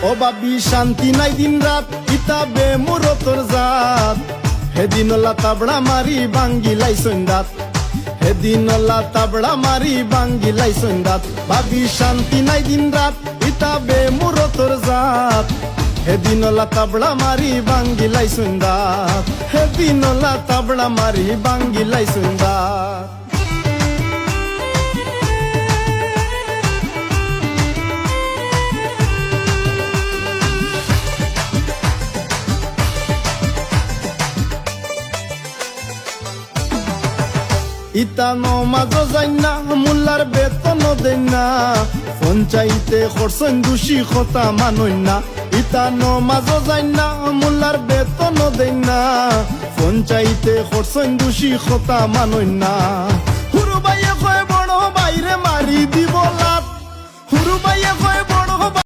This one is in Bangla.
ও বাবি শান্তি নাই দিন রাত ইতাবে মুরতর জাত হেদিন ওলা তাবড়া মারি বাঙ্গিলাই সন্দাত হেদিন ওলা তাবড়া মারি বাঙ্গিলাই সন্দাত বাবি শান্তি নাই দিন রাত ইতাবে মুরতর জাত হেদিন ওলা তাবড়া মারি বাঙ্গিলাই সন্দাত হেদিন ওলা তাবড়া মারি বাঙ্গিলাই সন্দাত ইতা নমাজ যাই না মোল্লার বেতন দেন না পঞ্চায়েতে খরচন দোষী কথা মানই না ইতা নমাজ যাই না মোল্লার বেতন দেন না পঞ্চায়েতে খরচন দোষী কথা মানই না হুরু বাইয়ে কয় বড় বাইরে মারি দিব লাত হুরু বাইয়ে কয়